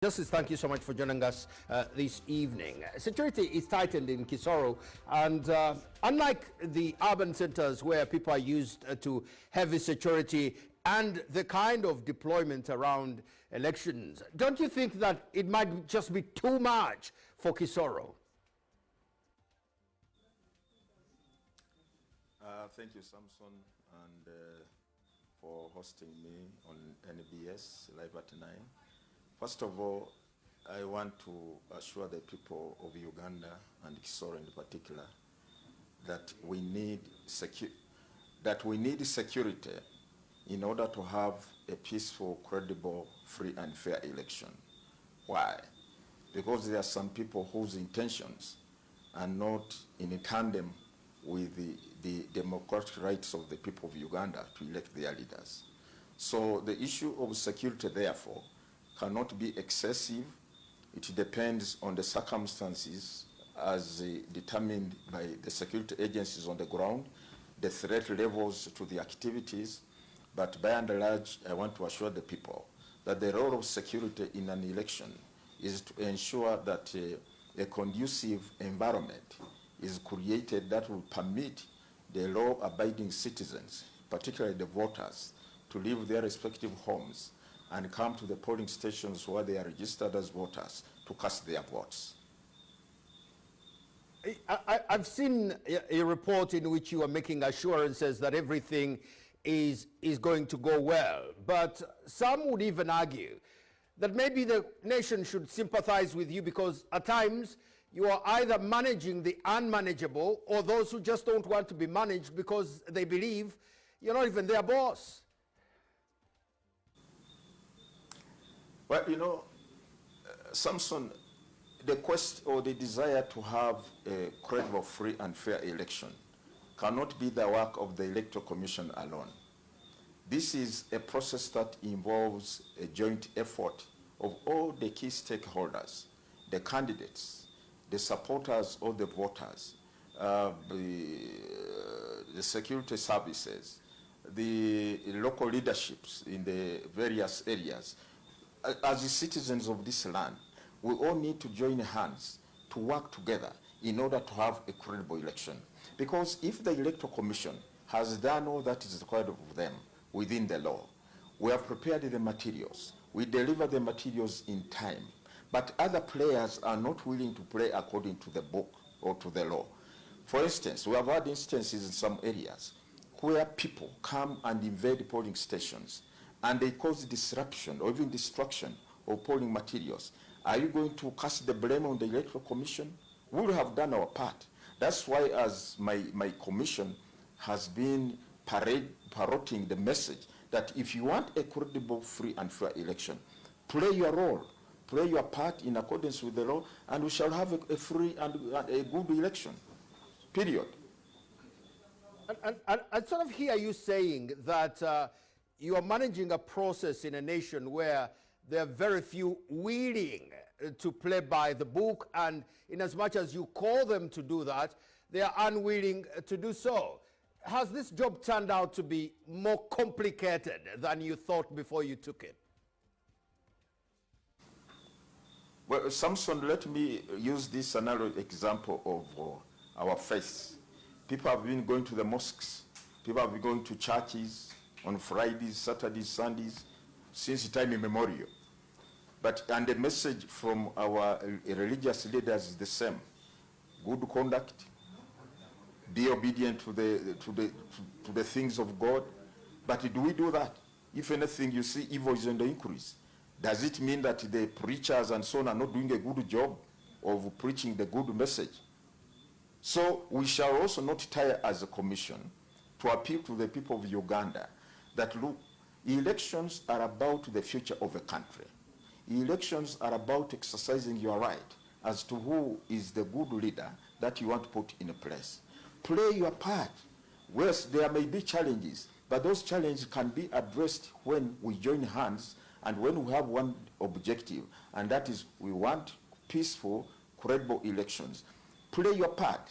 Justice, thank you so much for joining us this evening. Security is tightened in Kisoro, and unlike the urban centers where people are used to heavy security and the kind of deployment around elections, don't you think that it might just be too much for Kisoro? Thank you, Samson, and for hosting me on NBS Live at 9. First of all, I want to assure the people of Uganda and Kisoro in particular that we need security in order to have a peaceful, credible, free and fair election. Why? Because there are some people whose intentions are not in tandem with the democratic rights of the people of Uganda to elect their leaders. So the issue of security, therefore, cannot be excessive. It depends on the circumstances as determined by the security agencies on the ground, the threat levels to the activities. But by and large, I want to assure the people that the role of security in an election is to ensure that a conducive environment is created that will permit the law-abiding citizens, particularly the voters, to leave their respective homes and come to the polling stations where they are registered as voters to cast their votes. I've seen a report in which you are making assurances that everything is going to go well, but some would even argue that maybe the nation should sympathize with you because at times you are either managing the unmanageable or those who just don't want to be managed because they believe you're not even their boss. Well, you know, Samson, the quest or the desire to have a credible, free and fair election cannot be the work of the Electoral Commission alone. This is a process that involves a joint effort of all the key stakeholders, the candidates, the supporters of the voters, the security services, the local leaderships in the various areas. As the citizens of this land, we all need to join hands to work together in order to have a credible election. Because if the Electoral Commission has done all that is required of them within the law, we have prepared the materials, we deliver the materials in time, but other players are not willing to play according to the book or to the law. For instance, we have had instances in some areas where people come and invade polling stations and they cause disruption or even destruction of polling materials. Are you going to cast the blame on the Electoral Commission? We will have done our part. That's why as my commission has been parroting the message that if you want a credible, free and fair election, play your role, play your part in accordance with the law, and we shall have a free and a good election, period. I sort of hear you saying that you are managing a process in a nation where there are very few willing to play by the book, and in as much as you call them to do that, they are unwilling to do so. Has this job turned out to be more complicated than you thought before you took it? Well, Samson, let me use this another example of our faith. People have been going to the mosques, people have been going to churches on Fridays, Saturdays, Sundays, since time immemorial. And the message from our religious leaders is the same: good conduct, be obedient to the things of God. But do we do that? If anything, you see evil is on the increase. Does it mean that the preachers and so on are not doing a good job of preaching the good message? So we shall also not tire as a commission to appeal to the people of Uganda that, look, elections are about the future of a country. Elections are about exercising your right as to who is the good leader that you want to put in place. Play your part. Yes, there may be challenges, but those challenges can be addressed when we join hands and when we have one objective, and that is we want peaceful, credible elections. Play your part.